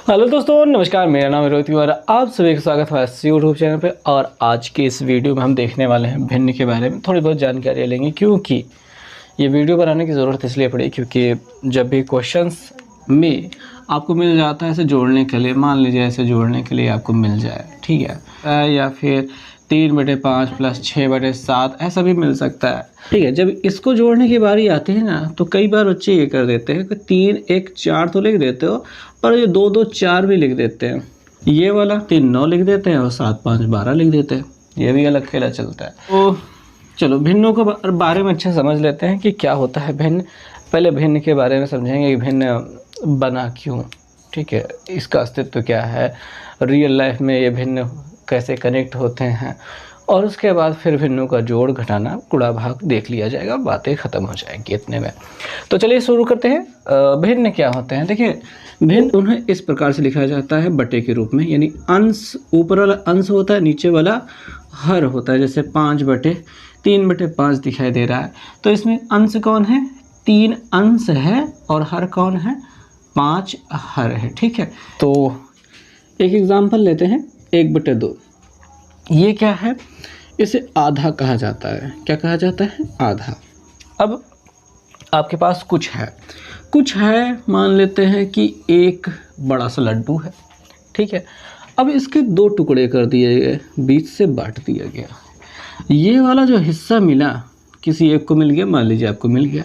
Hello दोस्तों, नमस्कार। मेरा नाम है रोहित और आप सभी का स्वागत है इस यूट्यूब चैनल पे। और आज के इस वीडियो में हम देखने वाले हैं भिन्न के बारे में थोड़ी बहुत जानकारी लेंगे, क्योंकि ये वीडियो बनाने की ज़रूरत इसलिए पड़ी क्योंकि जब भी क्वेश्चंस में आपको मिल जाता है ऐसे जोड़ने के लिए, मान लीजिए ऐसे जोड़ने के लिए आपको मिल जाए, ठीक है, या फिर 3/5 + 6/7 ऐसा भी मिल सकता है, ठीक है। जब इसको जोड़ने की बारी आती है ना, तो कई बार बच्चे ये कर देते हैं कि 3 1 4 तो लिख देते हो, पर ये 2 2 4 भी लिख देते हैं। ये वाला 3 9 लिख देते हैं और 7 5 12 लिख देते हैं। ये भी अलग खेला चलता है। तो चलो भिन्नों के बारे में अच्छे समझ लेते हैं कि क्या होता है भिन्न। पहले भिन्न के बारे में समझेंगे कि भिन्न बना क्यों, ठीक है, इसका अस्तित्व क्या है, रियल लाइफ में ये भिन्न कैसे कनेक्ट होते हैं, और उसके बाद फिर भिन्नों का जोड़ घटाना गुणा भाग देख लिया जाएगा, बातें ख़त्म हो जाएंगी इतने में। तो चलिए शुरू करते हैं। भिन्न क्या होते हैं? देखिए, भिन्न उन्हें इस प्रकार से लिखा जाता है बटे के रूप में, यानी अंश ऊपर वाला अंश होता है, नीचे वाला हर होता है। जैसे 5/3/5 दिखाई दे रहा है, तो इसमें अंश कौन है? 3 अंश है और हर कौन है? 5 हर है, ठीक है। तो एक एग्जाम्पल लेते हैं, 1/2। ये क्या है? इसे आधा कहा जाता है। क्या कहा जाता है? आधा। अब आपके पास कुछ है, मान लेते हैं कि एक बड़ा सा लड्डू है, ठीक है। अब इसके 2 टुकड़े कर दिए गए, बीच से बांट दिया गया। ये वाला जो हिस्सा मिला, किसी एक को मिल गया, मान लीजिए आपको मिल गया,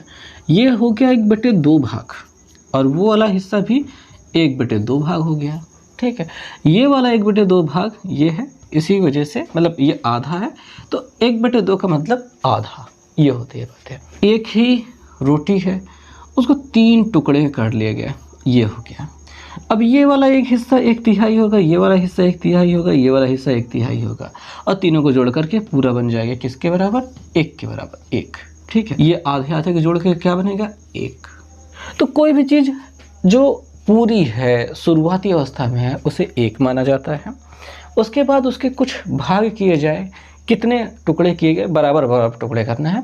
ये हो गया 1/2 भाग, और वो वाला हिस्सा भी 1/2 भाग हो गया, ठीक है। ये वाला 1/2 भाग ये है, इसी वजह से मतलब ये आधा है, तो 1/2 का मतलब आधा, ये होती है बात है। एक ही रोटी है, उसको 3 टुकड़े कर लिया गया, ये हो गया। अब ये वाला एक हिस्सा 1/3 होगा, ये वाला हिस्सा 1/3 होगा, ये वाला हिस्सा 1/3 होगा, और तीनों को जोड़ करके पूरा बन जाएगा किसके बराबर? 1 के बराबर, 1, ठीक है। ये आधे आधे को जोड़ के क्या बनेगा? 1। तो कोई भी चीज़ जो पूरी है, शुरुआती अवस्था में है, उसे 1 माना जाता है। उसके बाद उसके कुछ भाग किए जाए, कितने टुकड़े किए गए, बराबर बराबर टुकड़े करना है,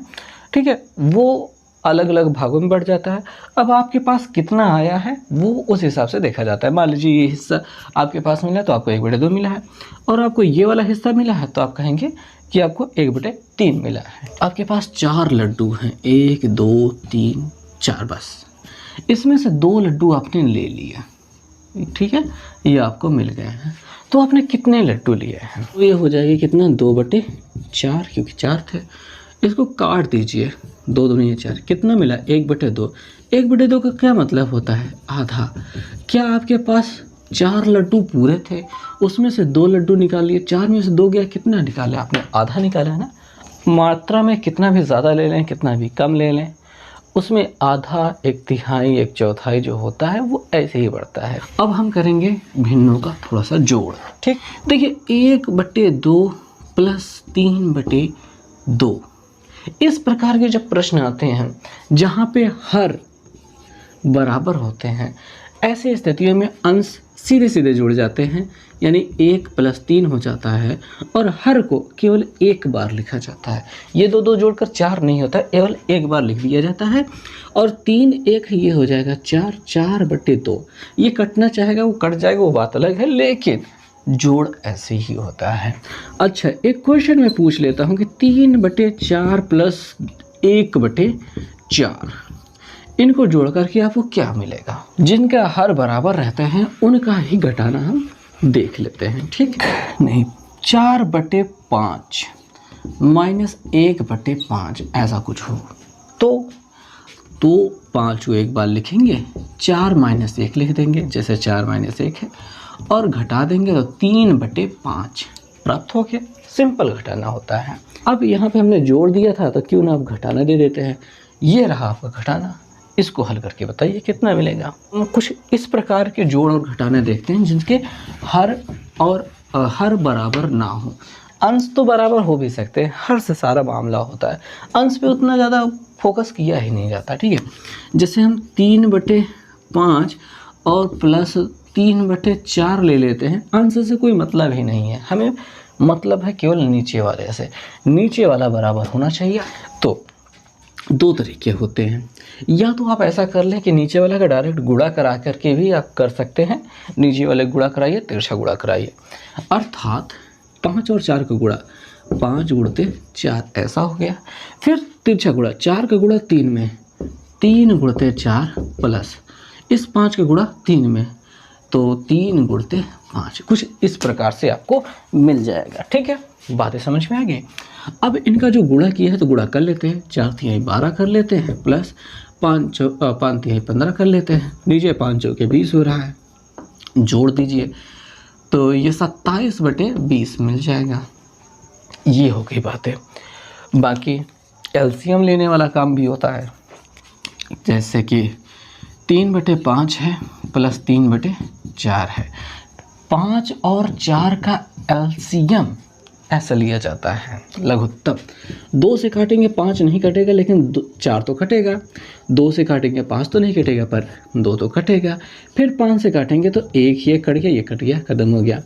ठीक है, वो अलग अलग भागों में बढ़ जाता है। अब आपके पास कितना आया है वो उस हिसाब से देखा जाता है। मान लीजिए ये हिस्सा आपके पास मिला तो आपको 1/2 मिला है, और आपको ये वाला हिस्सा मिला है तो आप कहेंगे कि आपको 1/3 मिला है। आपके पास 4 लड्डू हैं, 1 2 3 4, बस इसमें से 2 लड्डू आपने ले लिया, ठीक है, ये आपको मिल गए हैं। तो आपने कितने लड्डू लिए हैं? तो ये हो जाएगा कितना? 2/4, क्योंकि 4 थे। इसको काट दीजिए, 2 दूनी 4, कितना मिला? 1/2। 1/2 का क्या मतलब होता है? आधा। क्या आपके पास 4 लड्डू पूरे थे, उसमें से 2 लड्डू निकालिए, 4 में से 2 गया, कितना निकाला आपने? आधा निकाला है ना। मात्रा में कितना भी ज़्यादा ले लें, कितना भी कम ले लें, उसमें आधा, 1/3, 1/4 जो होता है वो ऐसे ही बढ़ता है। अब हम करेंगे भिन्नों का थोड़ा सा जोड़, ठीक। देखिए, 1/2 + 3/2, इस प्रकार के जब प्रश्न आते हैं जहाँ पे हर बराबर होते हैं, ऐसी स्थितियों में अंश सीधे सीधे जुड़ जाते हैं, यानी 1 + 3 हो जाता है, और हर को केवल एक बार लिखा जाता है। ये 2 2 जोड़कर 4 नहीं होता, केवल एक बार लिख दिया जाता है, और 3 1 ये हो जाएगा 4, 4/2। ये कटना चाहेगा वो कट जाएगा, वो बात अलग है, लेकिन जोड़ ऐसे ही होता है। अच्छा, एक क्वेश्चन मैं पूछ लेता हूँ कि 3/4 + 1/4, इनको जोड़ करके आपको क्या मिलेगा? जिनका हर बराबर रहते हैं उनका ही घटाना हम देख लेते हैं, ठीक है। नहीं, 4/5 - 1/5 ऐसा कुछ हो तो 5 को एक बार लिखेंगे, 4 - 1 लिख देंगे, जैसे 4 - 1 है, और घटा देंगे तो 3/5 प्राप्त हो गया। सिंपल घटाना होता है। अब यहाँ पे हमने जोड़ दिया था, तो क्यों ना आप घटाना दे देते हैं। ये रहा आपका घटाना, इसको हल करके बताइए कितना मिलेगा। कुछ इस प्रकार के जोड़ और घटाने देखते हैं जिनके हर बराबर ना हो। अंश तो बराबर हो भी सकते हैं, हर से सारा मामला होता है, अंश पे उतना ज़्यादा फोकस किया ही नहीं जाता, ठीक है। जैसे हम 3/5 और प्लस 3/4 ले लेते हैं, अंश से कोई मतलब ही नहीं है, हमें मतलब है केवल नीचे वाले से, नीचे वाला बराबर होना चाहिए। तो दो तरीके होते हैं, या तो आप ऐसा कर लें कि नीचे वाला का डायरेक्ट गुणा करा करके भी आप कर सकते हैं, नीचे वाले गुणा कराइए, तिरछा गुणा कराइए, अर्थात 5 और 4 का गुणा 5 गुणते 4 ऐसा हो गया। फिर तिरछा गुणा 4 का गुणा 3 में 3 गुणते 4 प्लस इस 5 का गुणा 3 में तो 3 गुणते 5, कुछ इस प्रकार से आपको मिल जाएगा। ठीक है, बातें समझ में आ गई। अब इनका जो गुणा किया है तो गुणा कर लेते हैं, 4 तिहाई 12 कर लेते हैं प्लस 5 तिहाई 15 कर लेते हैं, नीचे 5 चौके 20 हो रहा है, जोड़ दीजिए तो ये 27/20 मिल जाएगा। ये हो गई बातें। बाकी एलसीएम लेने वाला काम भी होता है, जैसे कि 3/5 है प्लस 3/4 है, 5 और 4 का एलसीएम ऐसा लिया जाता है लघुत्तम। 2 से काटेंगे 5 नहीं कटेगा, लेकिन 4 तो कटेगा, 2 से काटेंगे 5 तो नहीं कटेगा, पर 2 तो कटेगा, फिर 5 से काटेंगे तो 1 ये कट गया, ये कट गया, खत्म हो गया।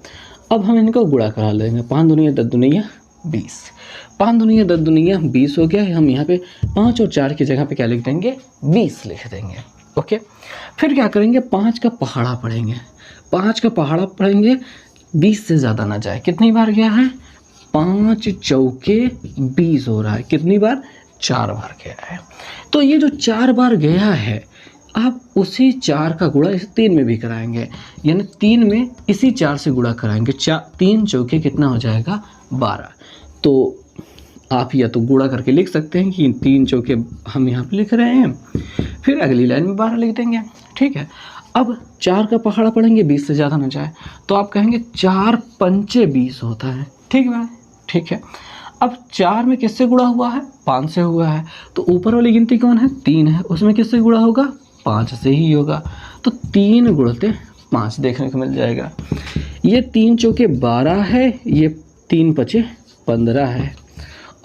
अब हम इनको गुणा करा लेंगे, 5 दूनिया 10 दूनिया 20, 5 दूनिया 10 दूनिया 20 हो गया। हम यहाँ पे 5 और 4 की जगह पे क्या लिख देंगे, 20 लिख देंगे। ओके, फिर क्या करेंगे, 5 का पहाड़ा पढ़ेंगे, 5 का पहाड़ा पढ़ेंगे, 20 से ज़्यादा ना जाए। कितनी बार गया है, 5 चौके 20 हो रहा है, कितनी बार, 4 बार गया है। तो ये जो 4 बार गया है, आप उसी 4 का गुणा इस 3 में भी कराएंगे, यानी 3 में इसी 4 से गुणा कराएंगे, 3 चौके कितना हो जाएगा, 12। तो आप या तो गुणा करके लिख सकते हैं कि 3 चौके हम यहाँ पे लिख रहे हैं, फिर अगली लाइन में 12 लिख देंगे। ठीक है, अब 4 का पहाड़ा पढ़ेंगे, 20 से ज़्यादा ना जाए, तो आप कहेंगे 4 पंचे 20 होता है। ठीक है, ठीक है। अब 4 में किससे गुणा हुआ है, 5 से हुआ है, तो ऊपर वाली गिनती कौन है, 3 है, उसमें किससे गुणा होगा, 5 से ही होगा, तो 3 गुणते 5 देखने को मिल जाएगा। ये 3 चौके 12 है, ये 3 पचे 15 है,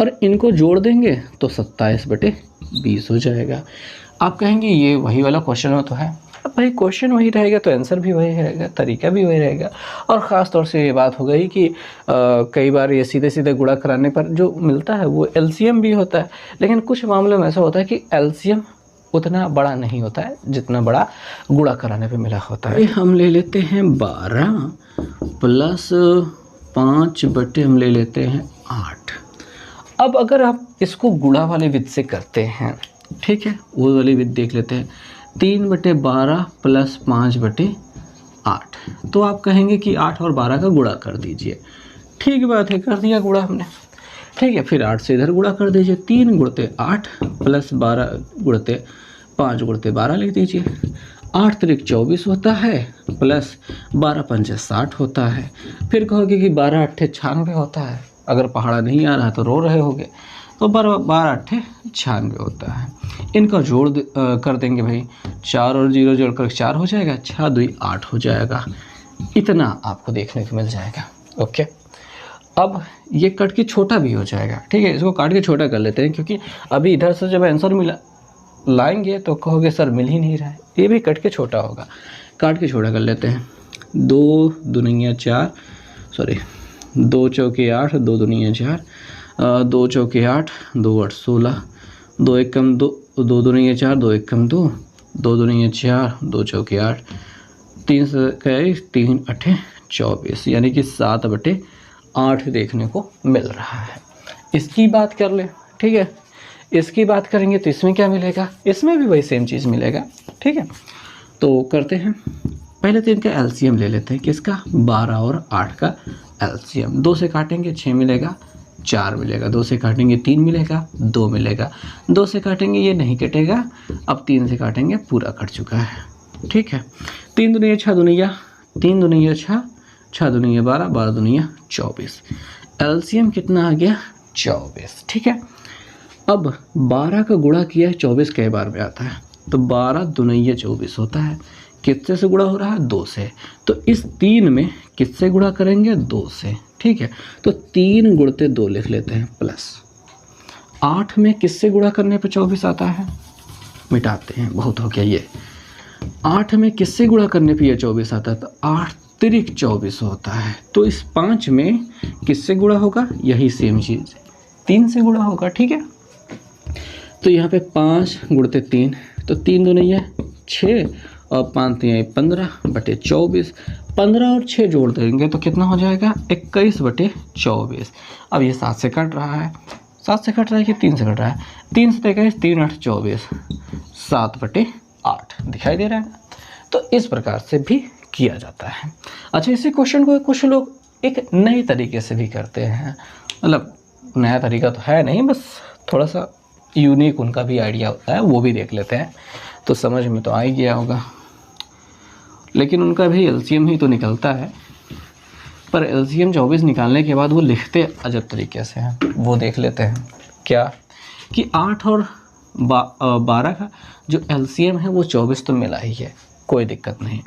और इनको जोड़ देंगे तो 27/20 हो जाएगा। आप कहेंगे ये वही वाला क्वेश्चन में तो है। अब भाई क्वेश्चन वही रहेगा तो आंसर भी वही रहेगा, तरीका भी वही रहेगा। और ख़ास तौर से ये बात हो गई कि कई बार ये सीधे सीधे गुणा कराने पर जो मिलता है वो एलसीएम भी होता है, लेकिन कुछ मामलों में ऐसा होता है कि एलसीएम उतना बड़ा नहीं होता है जितना बड़ा गुणा कराने पे मिला होता है। हम ले लेते हैं 12 प्लस 5 हम ले लेते हैं 8। अब अगर आप इसको गुणा वाले विधि से करते हैं, ठीक है, वो वाली विधि देख लेते हैं, 3/12 प्लस 5/8, तो आप कहेंगे कि 8 और 12 का गुणा कर दीजिए। ठीक बात है, कर दिया गुणा हमने। ठीक है, फिर 8 से इधर गुणा कर दीजिए, 3 गुणते 8 प्लस 12 गुणते 5 गुणते 12 लिख दीजिए। 8 त्रिक 24 होता है प्लस 12 पंचे 60 होता है। फिर कहोगे कि 12 अट्ठे 96 होता है, अगर पहाड़ा नहीं आ रहा तो रो रहे होगे, तो 12 अट्ठे 96 होता है। इनका जोड़ कर देंगे भाई, 4 और 0 जोड़कर 4 हो जाएगा, 6 2 8 हो जाएगा। इतना आपको देखने को मिल जाएगा। ओके, अब ये कट के छोटा भी हो जाएगा। ठीक है, इसको काट के छोटा कर लेते हैं, क्योंकि अभी इधर से जब आंसर मिला लाएंगे तो कहोगे सर मिल ही नहीं रहा है, ये भी कट के छोटा होगा। काट के छोटा कर लेते हैं, 2 दूनिया 4, सॉरी 2 चौके 8, 2 दूनिया 4, 2 चौके 8, 2 8 16, 2 एक कम 2, 2 दूनिया 4, 2 एक कम 2, 2 दूनिया 4, 2 चौके 8, 3 से 3 अट्ठे 24, यानी कि 7/8 देखने को मिल रहा है। इसकी बात कर ले, ठीक है, इसकी बात करेंगे तो इसमें क्या मिलेगा, इसमें भी वही सेम चीज़ मिलेगा। ठीक है, तो करते हैं, पहले तो इनका एलसीएम ले लेते हैं, किसका, 12 और 8 का एलसीएम। 2 से काटेंगे 6 मिलेगा, 4 मिलेगा, 2 से काटेंगे 3 मिलेगा, 2 मिलेगा, 2 से काटेंगे ये नहीं कटेगा, अब 3 से काटेंगे पूरा कट चुका है। ठीक है, 3 दूनिया 6 दूनिया, 3 दूनिया 6, 6 दूनिया 12, 12 दूनिया 24, एलसीएम कितना आ गया, 24। ठीक है, अब 12 का गुणा किया है 24 कई बार में आता है, तो 12 दूनिया 24 होता है। किससे से गुणा हो रहा है, 2 से, तो इस 3 में किससे गुणा करेंगे, 2 से। ठीक है, तो 3 गुणते 2 लिख लेते हैं, प्लस 8 में किससे गुणा करने पे 24 आता है, मिटाते हैं, बहुत हो गया ये। 8 में किससे गुणा करने पे ये 24 आता है, तो 8 त्रिक 24 होता है। तो इस 5 में किससे गुणा होगा, यही सेम चीज़ 3 से गुणा होगा। ठीक है, तो यहाँ पे 5 गुणते 3, तो 3 दूनी है 6 और 5 3 15/24। 15 और 6 जोड़ देंगे तो कितना हो जाएगा 21/24। अब ये 7 से कट रहा है, 7 से कट रहा है कि 3 से कट रहा है, 3 से 21 3 8 24, 7/8 दिखाई दे रहा है। तो इस प्रकार से भी किया जाता है। अच्छा, इसी क्वेश्चन को कुछ लोग एक नए तरीके से भी करते हैं, मतलब नया तरीका तो है नहीं, बस थोड़ा सा यूनिक उनका भी आइडिया होता है, वो भी देख लेते हैं तो समझ में तो आ ही गया होगा। लेकिन उनका भी एलसीएम ही तो निकलता है, पर एलसीएम 24 निकालने के बाद वो लिखते अजब तरीके से हैं, वो देख लेते हैं। क्या कि 8 और 12 का जो एलसीएम है वो 24 तो मिला ही है, कोई दिक्कत नहीं।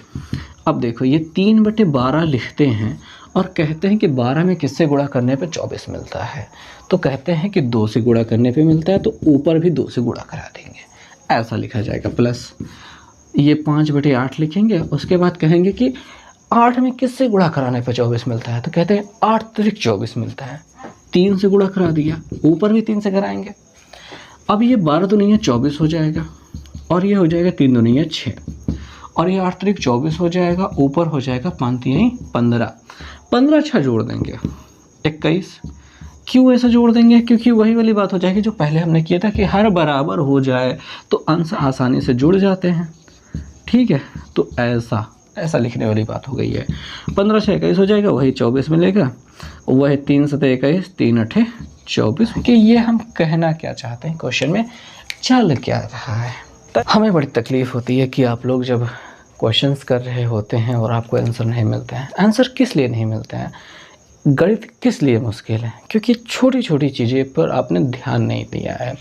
अब देखो ये 3/12 लिखते हैं और कहते हैं कि 12 में किससे गुणा करने पे 24 मिलता है, तो कहते हैं कि 2 से गुणा करने पे मिलता है, तो ऊपर भी 2 से गुणा करा देंगे, ऐसा लिखा जाएगा। प्लस ये 5/8 लिखेंगे, उसके बाद कहेंगे कि 8 में किससे गुणा कराने पे 24 मिलता है, तो कहते हैं 8 त्रिक 24 मिलता है, 3 से गुणा करा दिया, ऊपर भी 3 से कराएंगे। अब ये 12 दूनी 24 हो जाएगा और ये हो जाएगा 3 दूनी 6 और ये 8 त्रिक 24 हो जाएगा, ऊपर हो जाएगा 5 3 15, 15 6 जोड़ देंगे 21। क्यों ऐसा जोड़ देंगे, क्योंकि वही वाली बात हो जाएगी जो पहले हमने किया था कि हर बराबर हो जाए तो अंश आसानी से जुड़ जाते हैं, ठीक है। तो ऐसा लिखने वाली बात हो गई है। 15 6 21 हो जाएगा, वही 24 मिलेगा, वही 3 7 21 3 8 24। कि ये हम कहना क्या चाहते हैं, क्वेश्चन में चल क्या रहा है। हमें बड़ी तकलीफ़ होती है कि आप लोग जब क्वेश्चंस कर रहे होते हैं और आपको आंसर नहीं मिलते हैं। आंसर किस लिए नहीं मिलते हैं, गणित किस लिए मुश्किल है, क्योंकि छोटी छोटी चीज़ें पर आपने ध्यान नहीं दिया है,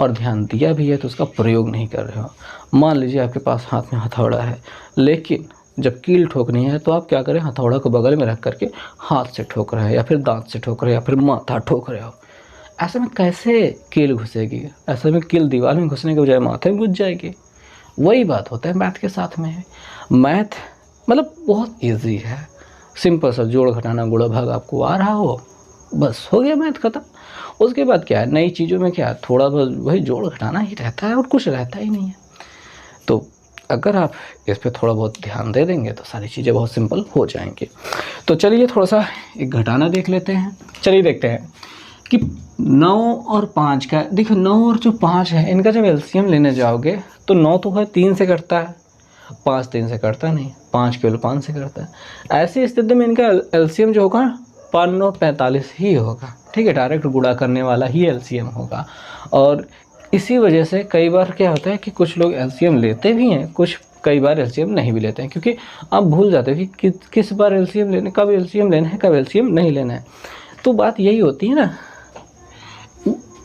और ध्यान दिया भी है तो उसका प्रयोग नहीं कर रहे हो। मान लीजिए आपके पास हाथ में हथौड़ा है, लेकिन जब कील ठोकनी है तो आप क्या करें, हथौड़ा को बगल में रख करके हाथ से ठोक रहे हैं, या फिर दांत से ठोक रहे हैं, या फिर माथा ठोक रहे हो। ऐसे में कैसे कील घुसेगी, ऐसे में कील दीवार में घुसने के बजाय माथे में घुस जाएगी। वही बात होता है मैथ के साथ में। मैथ मतलब बहुत ईजी है, सिंपल सा जोड़ घटाना गुणा भाग आपको आ रहा हो, बस हो गया मैथ ख़त्म। उसके बाद क्या है, नई चीज़ों में क्या है, थोड़ा बहुत वही जोड़ घटाना ही रहता है और कुछ रहता ही नहीं है। तो अगर आप इस पर थोड़ा बहुत ध्यान दे देंगे तो सारी चीज़ें बहुत सिंपल हो जाएंगी। तो चलिए थोड़ा सा एक घटाना देख लेते हैं। चलिए देखते हैं कि 9 और 5 का, देखो 9 और जो 5 है इनका जब एलसीएम लेने जाओगे तो 9 तो है 3 से कटता है, 5 3 से कटता नहीं, 5 केवल 5 से करता है। ऐसी स्थिति में इनका एलसीएम जो होगा 5 9 45 ही होगा, ठीक है, डायरेक्ट गुणा करने वाला ही एलसीएम होगा। और इसी वजह से कई बार क्या होता है कि कुछ लोग एलसीएम लेते भी हैं, कुछ कई बार एलसीएम नहीं भी लेते हैं, क्योंकि आप भूल जाते हैं कि किस बार एलसीएम लेने, कब एलसीएम लेना है, कब एलसीएम नहीं लेना है। तो बात यही होती है ना,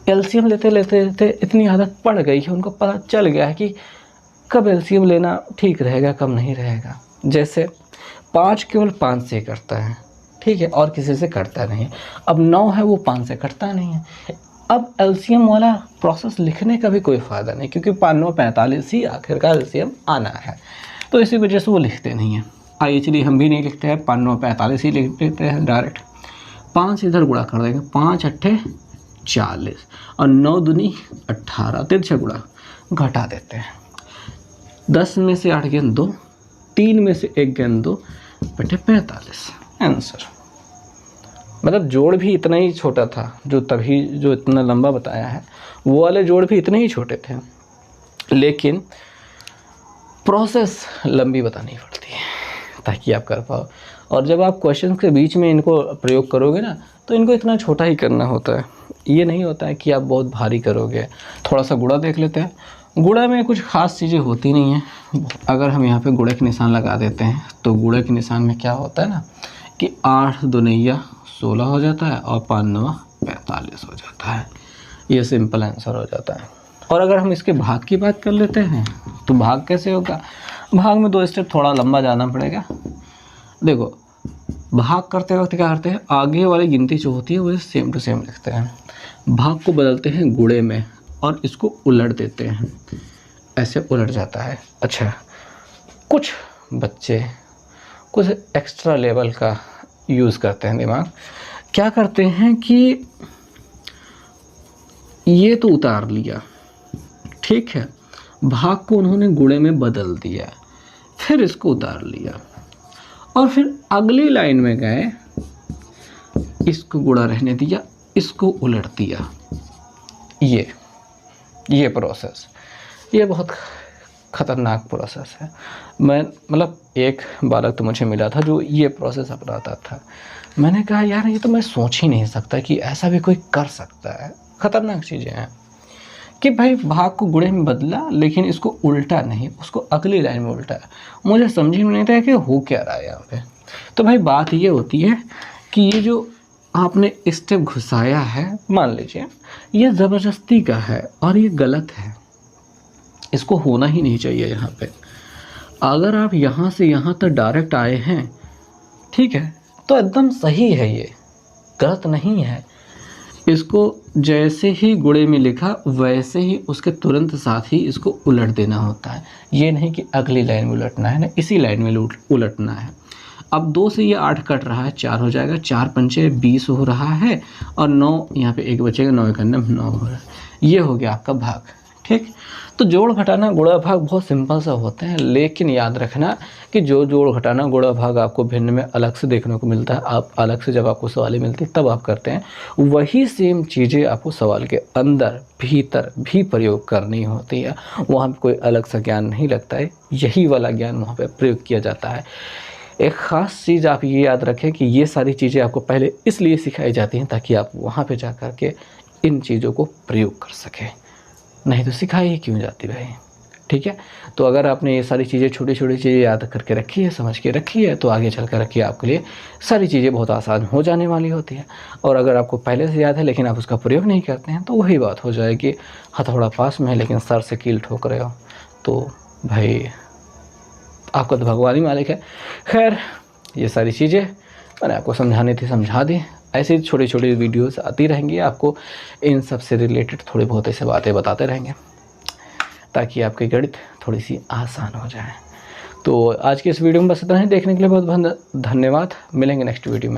एलसीएम लेते लेते इतनी आदत पड़ गई है, उनको पता चल गया है कि कब एलसीएम लेना ठीक रहेगा, कब नहीं रहेगा। जैसे 5 केवल 5 से करता है, ठीक है, और किसी से करता नहीं। अब 9 है वो 5 से करता नहीं है। अब एलसीएम वाला प्रोसेस लिखने का भी कोई फ़ायदा नहीं, क्योंकि 5 9 45 ही आखिरकार एलसीएम आना है, तो इसी वजह से वो लिखते नहीं हैं। आइए चलिए हम भी नहीं लिखते हैं, 5 9 45 ही लिख देते हैं डायरेक्ट। 5 इधर गुणा कर देंगे, 5 8 40 और 9 दूनी 18, 3 से गुणा घटा देते हैं। 10 में से 8 गेंद 2, 3 में से 1 गेंद 2 बटे 45 आंसर। मतलब जोड़ भी इतना ही छोटा था, जो इतना लंबा बताया है वो वाले जोड़ भी इतने ही छोटे थे, लेकिन प्रोसेस लंबी बतानी पड़ती है ताकि आप कर पाओ। और जब आप क्वेश्चन के बीच में इनको प्रयोग करोगे ना, तो इनको इतना छोटा ही करना होता है, ये नहीं होता है कि आप बहुत भारी करोगे। थोड़ा सा गुणा देख लेते हैं। गुणा में कुछ खास चीज़ें होती नहीं हैं। अगर हम यहाँ पे गुणे के निशान लगा देते हैं तो गुणे के निशान में क्या होता है ना कि 8 दूनिया 16 हो जाता है और 5 9 45 हो जाता है। ये सिंपल आंसर हो जाता है। और अगर हम इसके भाग की बात कर लेते हैं तो भाग कैसे होगा, भाग में 2 स्टेप थोड़ा लंबा जाना पड़ेगा। देखो भाग करते वक्त क्या करते हैं, आगे वाली गिनती जो होती है वो सेम टू सेम लिखते हैं, भाग को बदलते हैं गुणे में और इसको उलट देते हैं, ऐसे उलट जाता है। अच्छा, कुछ बच्चे कुछ एक्स्ट्रा लेवल का यूज़ करते हैं दिमाग, क्या करते हैं कि ये तो उतार लिया, ठीक है, भाग को उन्होंने गुणे में बदल दिया, फिर इसको उतार लिया और फिर अगली लाइन में गए, इसको गुणा रहने दिया, इसको उलट दिया। ये प्रोसेस, ये बहुत ख़तरनाक प्रोसेस है। मैं मतलब एक बालक तो मुझे मिला था जो ये प्रोसेस अपनाता था। मैंने कहा यार ये तो मैं सोच ही नहीं सकता कि ऐसा भी कोई कर सकता है। ख़तरनाक चीज़ें हैं कि भाई भाग को गुणे में बदला लेकिन इसको उल्टा नहीं, उसको अगली लाइन में उल्टा। मुझे समझ में नहीं था कि हो क्या रहा है यहाँ पे। तो भाई बात ये होती है कि ये जो आपने स्टेप घुसाया है, मान लीजिए ये ज़बरदस्ती का है और ये गलत है, इसको होना ही नहीं चाहिए यहाँ पे। अगर आप यहाँ से यहाँ तक डायरेक्ट आए हैं, ठीक है, तो एकदम सही है, ये गलत नहीं है। इसको जैसे ही गुणे में लिखा वैसे ही उसके तुरंत साथ ही इसको उलट देना होता है। ये नहीं कि अगली लाइन में उलटना है ना, इसी लाइन में उलटना है। अब 2 से ये 8 कट रहा है, 4 हो जाएगा, 4 पंचे 20 हो रहा है और 9 यहाँ पे 1 बचेगा, 9 करने में 9 हो रहा है। ये हो गया आपका भाग, ठीक। तो जोड़ घटाना गुणा भाग बहुत सिंपल सा होते हैं, लेकिन याद रखना कि जो जोड़ घटाना गुणा भाग आपको भिन्न में अलग से देखने को मिलता है, आप अलग से जब आपको सवालें मिलती है तब आप करते हैं, वही सेम चीज़ें आपको सवाल के अंदर भीतर भी प्रयोग करनी होती है। वहाँ पर कोई अलग सा ज्ञान नहीं लगता है, यही वाला ज्ञान वहाँ पर प्रयोग किया जाता है। एक ख़ास चीज़ आप ये याद रखें कि ये सारी चीज़ें आपको पहले इसलिए सिखाई जाती हैं ताकि आप वहाँ पे जा कर के इन चीज़ों को प्रयोग कर सकें, नहीं तो सिखाई ही क्यों जाती भाई, ठीक है। तो अगर आपने ये सारी चीज़ें छोटी छोटी चीज़ें याद करके रखी है, समझ के रखी है, तो आगे चल कर रखिए, आपके लिए सारी चीज़ें बहुत आसान हो जाने वाली होती है। और अगर आपको पहले से याद है लेकिन आप उसका प्रयोग नहीं करते हैं, तो वही बात हो जाएगी, हथौड़ा पास में है लेकिन सर से कील ठोक रहे हो, तो भाई आपका तो भगवान ही मालिक है। खैर, ये सारी चीज़ें मैंने आपको समझानी थी, समझा दी। ऐसी छोटी छोटी वीडियोस आती रहेंगी, आपको इन सब से रिलेटेड थोड़ी बहुत ऐसे बातें बताते रहेंगे ताकि आपकी गणित थोड़ी सी आसान हो जाए। तो आज की इस वीडियो में बस इतना ही। देखने के लिए बहुत बहुत धन्यवाद। मिलेंगे नेक्स्ट वीडियो में।